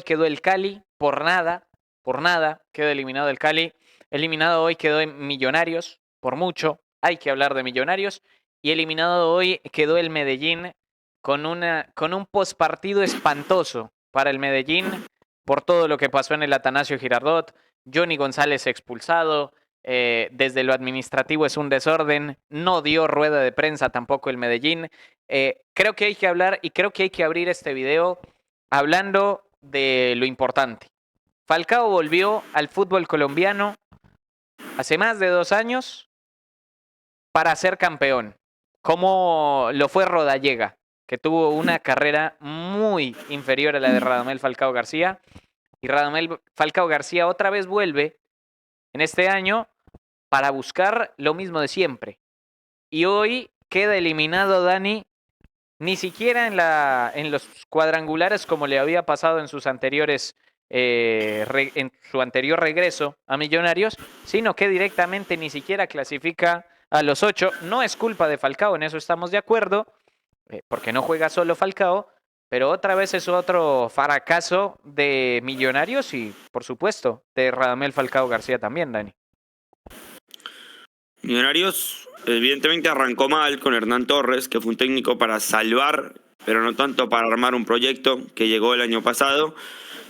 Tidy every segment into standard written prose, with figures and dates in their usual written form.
quedó el Cali, por nada, quedó eliminado el Cali. Eliminado hoy quedó en Millonarios, por mucho, hay que hablar de Millonarios. Y eliminado hoy quedó el Medellín con un postpartido espantoso para el Medellín por todo lo que pasó en el Atanasio Girardot. Johnny González expulsado, desde lo administrativo es un desorden, no dio rueda de prensa tampoco el Medellín. Creo que hay que hablar y creo que hay que abrir este video hablando de lo importante. Falcao volvió al fútbol colombiano hace más de 2 años para ser campeón, como lo fue Rodallega, que tuvo una carrera muy inferior a la de Radamel Falcao García. Y Radamel Falcao García otra vez vuelve en este año para buscar lo mismo de siempre. Y hoy queda eliminado Dani, ni siquiera en los cuadrangulares como le había pasado en sus anteriores en su anterior regreso a Millonarios, sino que directamente ni siquiera clasifica a los 8. No es culpa de Falcao, en eso estamos de acuerdo, porque no juega solo Falcao, pero otra vez es otro fracaso de Millonarios y, por supuesto, de Radamel Falcao García también, Dani. Millonarios evidentemente arrancó mal con Hernán Torres, que fue un técnico para salvar, pero no tanto para armar un proyecto que llegó el año pasado.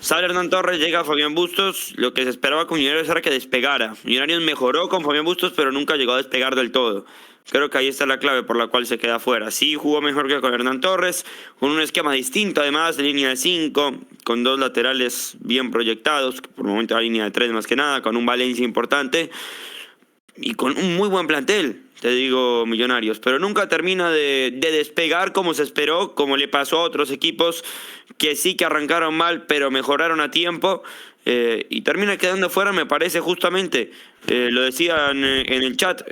Sale Hernán Torres, llega Fabián Bustos. Lo que se esperaba con Millonarios era que despegara. Millonarios mejoró con Fabián Bustos, pero nunca llegó a despegar del todo. Creo que ahí está la clave por la cual se queda fuera. Sí jugó mejor que con Hernán Torres, con un esquema distinto además, de línea de 5, con 2 laterales bien proyectados, por el momento la línea de 3 más que nada, con un Valencia importante y con un muy buen plantel, te digo, Millonarios, pero nunca termina de despegar como se esperó, como le pasó a otros equipos que sí que arrancaron mal, pero mejoraron a tiempo, y termina quedando fuera, me parece, justamente, lo decían en el chat,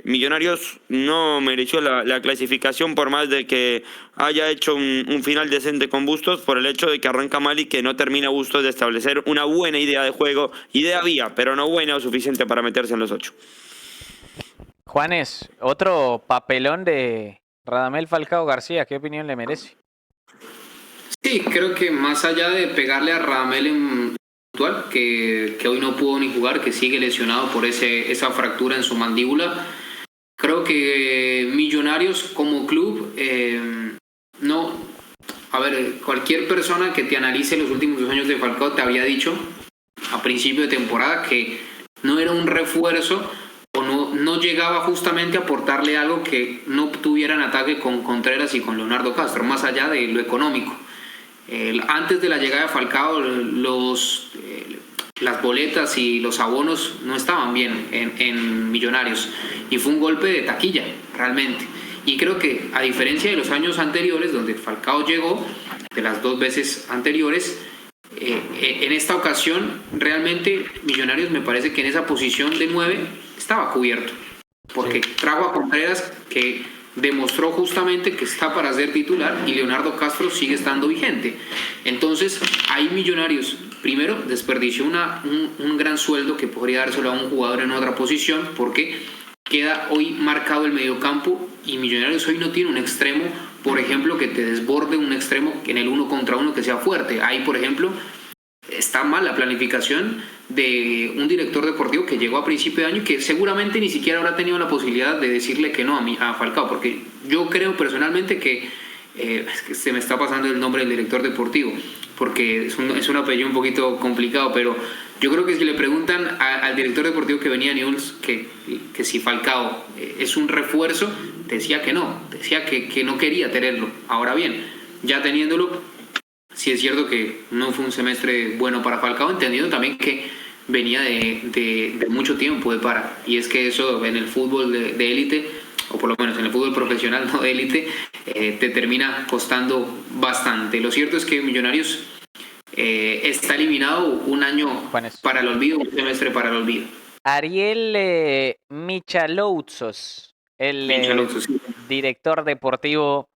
Millonarios no mereció la clasificación por más de que haya hecho un final decente con Bustos, por el hecho de que arranca mal y que no termina Bustos de establecer una buena idea de juego. Idea había, pero no buena o suficiente para meterse en los 8. Juanes, otro papelón de Radamel Falcao García, ¿qué opinión le merece? Sí, creo que más allá de pegarle a Radamel en puntual, que hoy no pudo ni jugar, que sigue lesionado por esa fractura en su mandíbula, creo que Millonarios como club, no, a ver, cualquier persona que te analice los últimos 2 años de Falcao te había dicho a principio de temporada que no era un refuerzo o no llegaba justamente a aportarle algo que no tuviera en ataque con Contreras y con Leonardo Castro, más allá de lo económico. Antes de la llegada de Falcao, las boletas y los abonos no estaban bien en Millonarios y fue un golpe de taquilla, realmente. Y creo que a diferencia de los años anteriores, donde Falcao llegó, de las 2 veces anteriores, en esta ocasión realmente Millonarios me parece que en esa posición de 9 estaba cubierto, porque trajo a Contreras, que demostró justamente que está para ser titular, y Leonardo Castro sigue estando vigente. Entonces ahí Millonarios primero desperdició un gran sueldo que podría dárselo a un jugador en otra posición, porque queda hoy marcado el mediocampo y Millonarios hoy no tiene un extremo, por ejemplo, que te desborde, un extremo en el 1 contra 1 que sea fuerte. Ahí, por ejemplo, está mal la planificación de un director deportivo que llegó a principio de año y que seguramente ni siquiera habrá tenido la posibilidad de decirle que no a Falcao, porque yo creo personalmente que se me está pasando el nombre del director deportivo, porque es un apellido un poquito complicado, pero yo creo que si le preguntan al director deportivo que venía a Newell's que si Falcao es un refuerzo, decía que no quería tenerlo. Ahora bien, ya teniéndolo, sí es cierto que no fue un semestre bueno para Falcao, entendiendo también que venía de mucho tiempo de para, y es que eso en el fútbol de élite, o por lo menos en el fútbol profesional, no de élite, te termina costando bastante. Lo cierto es que Millonarios está eliminado un año Juanes. para el olvido, un semestre para el olvido. Ariel Michaloutsos, el Sí. director deportivo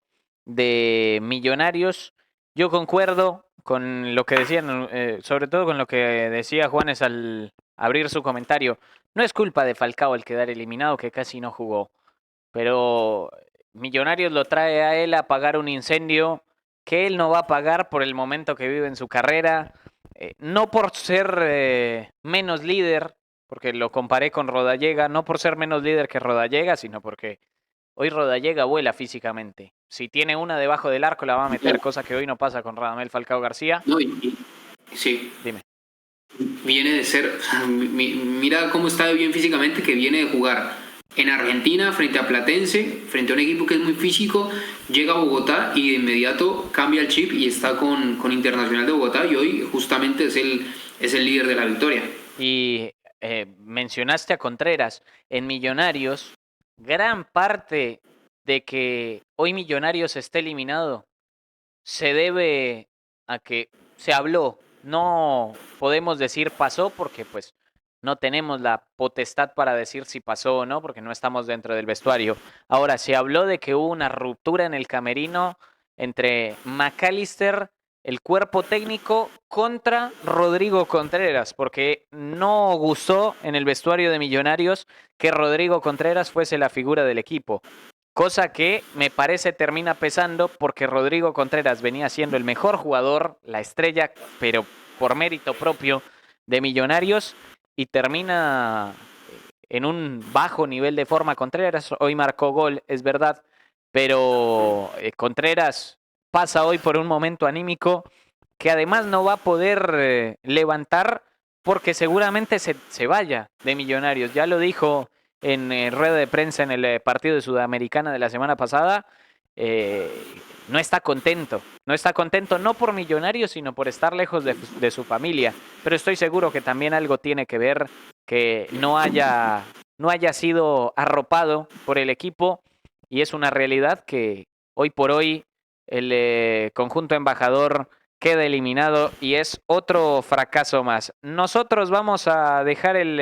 de Millonarios. Yo concuerdo con lo que decían, sobre todo con lo que decía Juanes al abrir su comentario. No es culpa de Falcao el quedar eliminado, que casi no jugó, pero Millonarios lo trae a él a apagar un incendio que él no va a pagar por el momento que vive en su carrera, no por ser menos líder, porque lo comparé con Rodallega, no por ser menos líder que Rodallega, sino porque hoy Rodallega vuela físicamente. Si tiene una debajo del arco la va a meter, cosa que hoy no pasa con Radamel Falcao García. No, sí. Dime. Viene de ser, mira cómo está bien físicamente, que viene de jugar en Argentina frente a Platense, frente a un equipo que es muy físico, llega a Bogotá y de inmediato cambia el chip y está con Internacional de Bogotá y hoy justamente es el líder de la victoria. Y mencionaste a Contreras. En Millonarios, gran parte de que hoy Millonarios esté eliminado se debe a que se habló. No podemos decir pasó porque pues no tenemos la potestad para decir si pasó o no porque no estamos dentro del vestuario. Ahora, se habló de que hubo una ruptura en el camerino entre McAllister, el cuerpo técnico, contra Rodrigo Contreras, porque no gustó en el vestuario de Millonarios que Rodrigo Contreras fuese la figura del equipo. Cosa que me parece termina pesando porque Rodrigo Contreras venía siendo el mejor jugador, la estrella, pero por mérito propio de Millonarios y termina en un bajo nivel de forma Contreras. Hoy marcó gol, es verdad, pero Contreras pasa hoy por un momento anímico que además no va a poder levantar porque seguramente se vaya de Millonarios. Ya lo dijo en rueda de prensa en el partido de Sudamericana de la semana pasada, no está contento. No está contento no por Millonarios, sino por estar lejos de su familia. Pero estoy seguro que también algo tiene que ver que no haya sido arropado por el equipo y es una realidad que hoy por hoy el conjunto embajador queda eliminado y es otro fracaso más. Nosotros vamos a dejar el